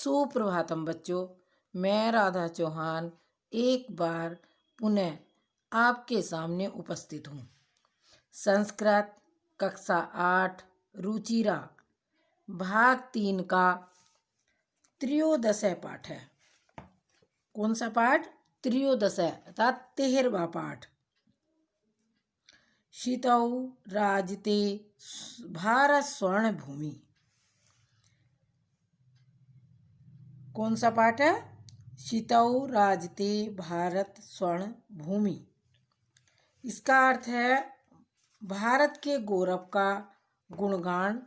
सुप्रभातम बच्चों, मैं राधा चौहान एक बार पुनः आपके सामने उपस्थित हूँ। संस्कृत कक्षा 8 रुचिरा भाग 3 का त्रयोदश पाठ है। कौन सा पाठ? त्रयोदश अर्थात 13वां पाठ। शीतौ राजते भारत स्वर्ण भूमि। कौन सा पाठ है? शीतौ राजते भारत स्वर्ण भूमि। इसका अर्थ है भारत के गौरव का गुणगान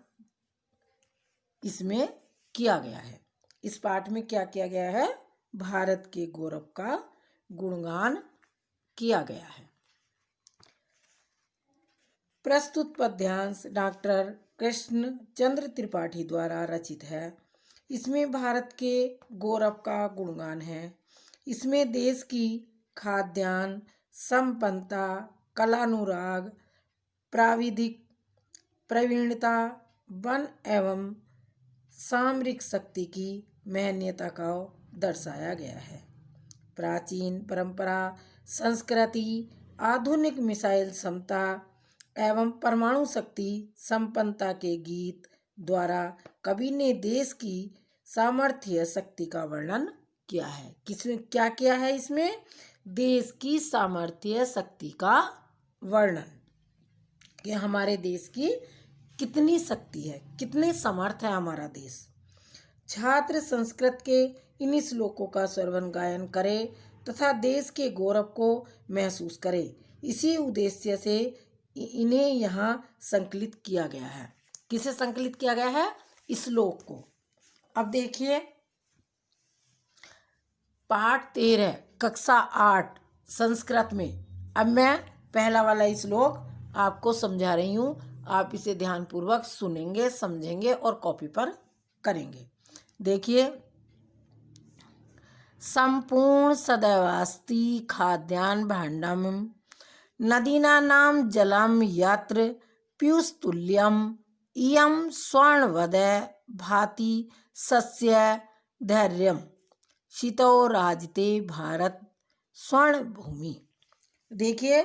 इसमें किया गया है। इस पाठ में क्या किया गया है? भारत के गौरव का गुणगान किया गया है। प्रस्तुत पद्यांश डॉक्टर कृष्ण चंद्र त्रिपाठी द्वारा रचित है। इसमें भारत के गौरव का गुणगान है। इसमें देश की खाद्यान्न संपन्नता, कलानुराग, प्राविधिक प्रवीणता, वन एवं सामरिक शक्ति की महनीयता को दर्शाया गया है। प्राचीन परंपरा, संस्कृति, आधुनिक मिसाइल क्षमता एवं परमाणु शक्ति संपन्नता के गीत द्वारा कवि ने देश की सामर्थ्य शक्ति का वर्णन किया है। किसमें क्या किया है? इसमें देश की सामर्थ्य शक्ति का वर्णन कि हमारे देश की कितनी शक्ति है, कितने समर्थ है हमारा देश। छात्र संस्कृत के इन श्लोकों का श्रवण गायन करे तथा देश के गौरव को महसूस करे। इसी उद्देश्य से इन्हें यहाँ संकलित किया गया है। किसे संकलित किया गया है? श्लोक को। अब देखिए पाठ 13 कक्षा 8 संस्कृत में। अब मैं पहला वाला श्लोक आपको समझा रही हूँ। आप इसे ध्यानपूर्वक सुनेंगे, समझेंगे और कॉपी पर करेंगे। देखिए, संपूर्ण सदैवास्ति खाद्यान्न भाण्डम नदीनां जलम यत्र पीयूषतुल्यम इयं स्वर्णवद भाति सस्य धैर्यम शीतो राजते भारत स्वर्ण भूमि। देखिए,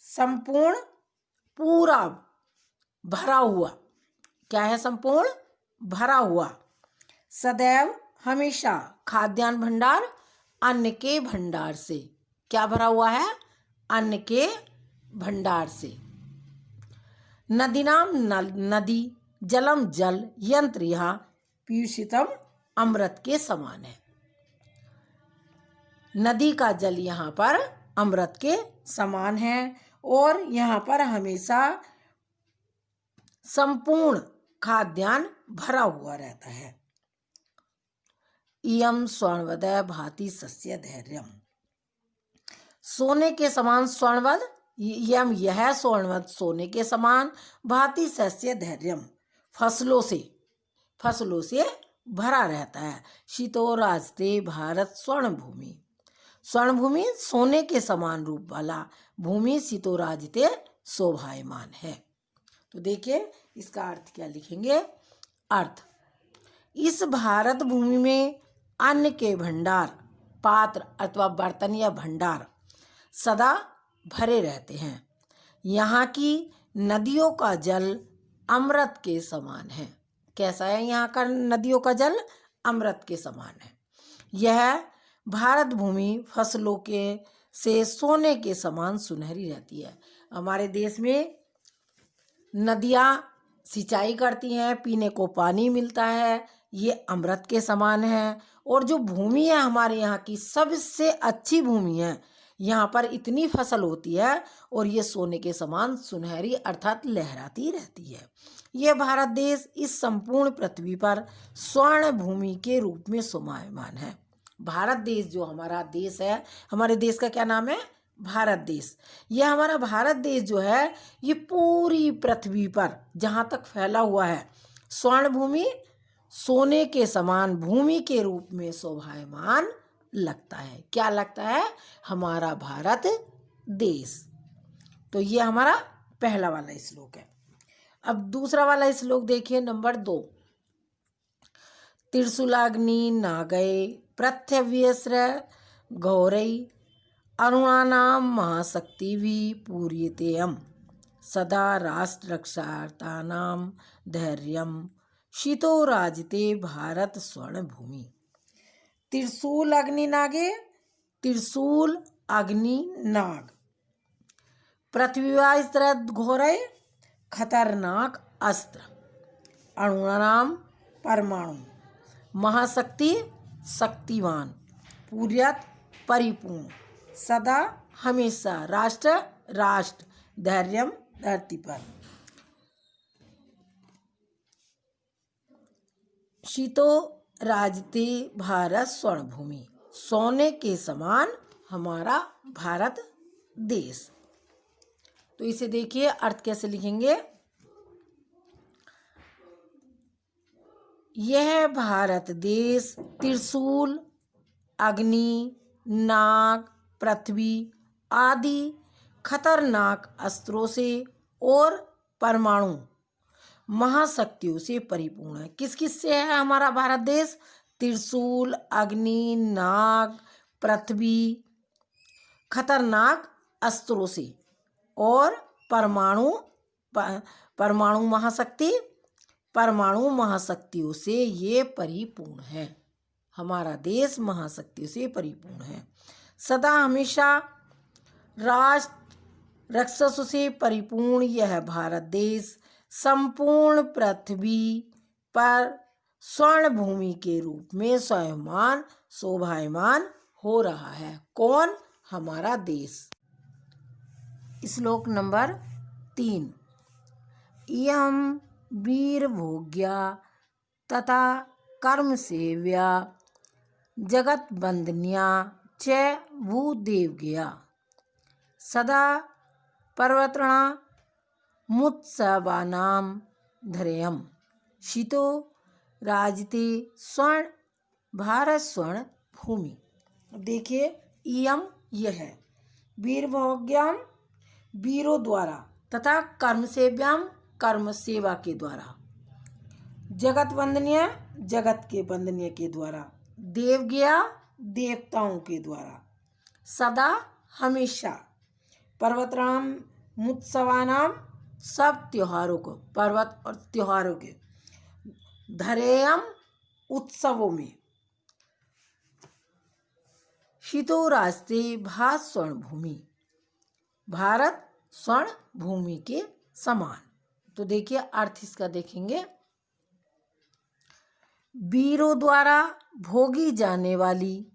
संपूर्ण पूरा भरा हुआ। क्या है? संपूर्ण भरा हुआ। सदैव हमेशा खाद्यान्न भंडार अन्न के भंडार से। क्या भरा हुआ है? अन्न के भंडार से। नदीनाम नदी, जलम जल, यंत्र यहाँ पीयूषितम अमृत के समान है। नदी का जल यहाँ पर अमृत के समान है और यहाँ पर हमेशा संपूर्ण खाद्यान्न भरा हुआ रहता है। इयम स्वर्णवद भाति सस्य धैर्यम, सोने के समान स्वर्णवद, यम यह स्वर्णवद सोने के समान, भाति सस्य धैर्यम फसलों से भरा रहता है। शीतो राजते भारत स्वर्ण भूमि, स्वर्ण भूमि सोने के समान रूप वाला भूमि शीतो राजते शोभायमान है। तो देखिए इसका अर्थ क्या लिखेंगे? अर्थ, इस भारत भूमि में अन्न के भंडार, पात्र अथवा बर्तन या भंडार सदा भरे रहते हैं। यहाँ की नदियों का जल अमृत के समान है। कैसा है यहाँ का नदियों का जल? अमृत के समान है। यह भारत भूमि फसलों के से सोने के समान सुनहरी रहती है। हमारे देश में नदियाँ सिंचाई करती हैं, पीने को पानी मिलता है, ये अमृत के समान है। और जो भूमि है हमारे यहाँ की सबसे अच्छी भूमि है। यहाँ पर इतनी फसल होती है और ये सोने के समान सुनहरी अर्थात लहराती रहती है। यह भारत देश इस संपूर्ण पृथ्वी पर स्वर्ण भूमि के रूप में शोभायमान है। भारत देश जो हमारा देश है, हमारे देश का क्या नाम है? भारत देश। यह हमारा भारत देश जो है ये पूरी पृथ्वी पर जहाँ तक फैला हुआ है स्वर्ण भूमि, सोने के समान भूमि के रूप में शोभायमान लगता है। क्या लगता है? हमारा भारत देश। तो ये हमारा पहला वाला श्लोक है। अब दूसरा वाला श्लोक देखिए, नंबर 2। त्रिशूलाग्नि नागय पृथिव्यस्र गौरै अरुणानां महाशक्तिभिः पूर्यतेयम् सदा राष्ट्ररक्षार्थानां धैर्यं शीतो राजते भारत स्वर्ण भूमि। त्रिशूल अग्नि नागे, त्रिशूल अग्नि नाग, पृथ्वीवास्त्र घोरय खतरनाक अस्त्र, अणुनाम परमाणु, महाशक्ति शक्तिवान, पूर्यत परिपूर्ण, सदा हमेशा, राष्ट्र राष्ट्र, धैर्यम धरती पर, शीतो राजते भारत स्वर्ण भूमि, सोने के समान हमारा भारत देश। तो इसे देखिए अर्थ कैसे लिखेंगे। यह भारत देश त्रिशूल अग्नि नाग पृथ्वी आदि खतरनाक अस्त्रों से और परमाणु महाशक्तियों से परिपूर्ण है। किस किस से है हमारा भारत देश? त्रिशूल अग्नि नाग पृथ्वी खतरनाक अस्त्रों से और परमाणु महाशक्तियों से ये परिपूर्ण है। हमारा देश महाशक्तियों से परिपूर्ण है। सदा हमेशा राष्ट्र राक्षसों से परिपूर्ण यह भारत देश संपूर्ण पृथ्वी पर स्वर्ण भूमि के रूप में स्वयंमान शोभायमान हो रहा है। कौन? हमारा देश। श्लोक नंबर 3। इयं वीरभोग्या तथा कर्म सेव्या जगत वंदन्या च भूदेवज्ञा सदा पर्वतृणा मुत्सवानां धैर्यं शीतो राजते स्वर्ण भारत स्वर्ण भूमि। देखिए इयम यह है, वीरभोग्याम वीरों द्वारा तथा कर्म सेव्याम कर्म सेवा के द्वारा, जगत वंदनीय जगत के वंदनीय के द्वारा, देवज्ञा देवताओं के द्वारा, सदा हमेशा, पर्वतराम मुत्सवानाम सब त्योहारों को, पर्वत और त्योहारों के, धरेयम उत्सवों में, शीतो रास्ते भारत स्वर्ण भूमि, भारत स्वर्ण भूमि के समान। तो देखिए अर्थ इसका देखेंगे। वीरों द्वारा भोगी जाने वाली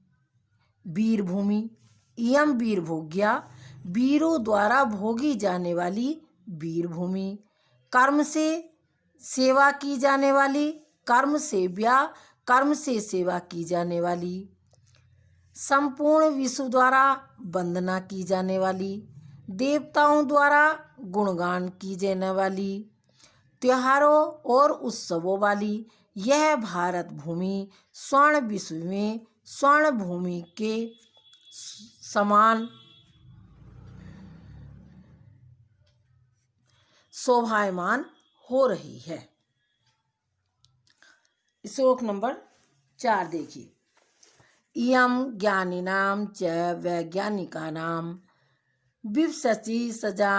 वीर भूमि, इयम वीर भोग्या वीरों द्वारा भोगी जाने वाली वीर भूमि, कर्म से सेवा की जाने वाली कर्म सेव्या कर्म से सेवा की जाने वाली, संपूर्ण विश्व द्वारा वंदना की जाने वाली, देवताओं द्वारा गुणगान की जाने वाली, त्योहारों और उत्सवों वाली यह भारत भूमि स्वर्ण विश्व में स्वर्ण भूमि के समान शोभायमान हो रही है। श्लोक नंबर 4 देखिए। इयं ज्ञानिनां च वैज्ञानिकानां विवसति सजा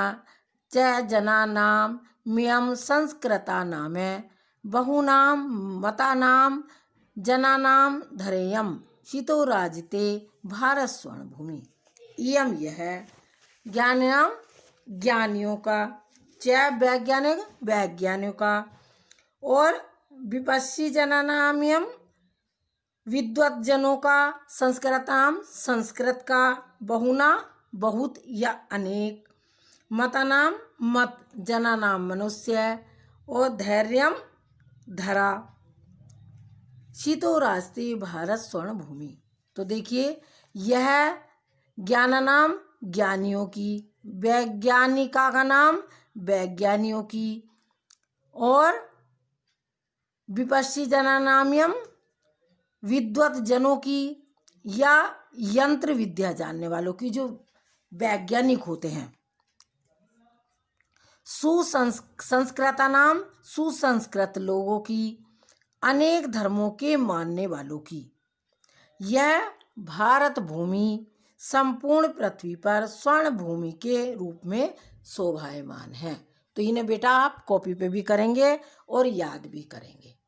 च जनानां मियं संस्कृतानां बहूनां मतानां जनानां धैर्यं शीतो राजते भारत स्वर्ण भूमि। इयं यह ज्ञानिनां ज्ञानियों का, च वैज्ञानिक वैज्ञानिकों का, और विपश्ची जनानां यम विद्वत जनों का, संस्कृताम संस्कृत का, बहुना बहुत या अनेक, मतानाम मत, जनानाम मनुष्य, और धैर्यम धरा, शीतो रास्ते भारत स्वर्ण भूमि। तो देखिए यह ज्ञानानाम ज्ञानियों की, वैज्ञानिका का नाम वैज्ञानियों की, और विपश्ची जनानाम्यम विद्वत जनों की या यंत्र विद्या जानने वालों की, जो वैज्ञानिक होते हैं, सुसंस्कृता नाम सुसंस्कृत लोगों की, अनेक धर्मों के मानने वालों की। यह भारत भूमि संपूर्ण पृथ्वी पर स्वर्ण भूमि के रूप में शोभायमान है। तो इन्हें बेटा आप कॉपी पे भी करेंगे और याद भी करेंगे।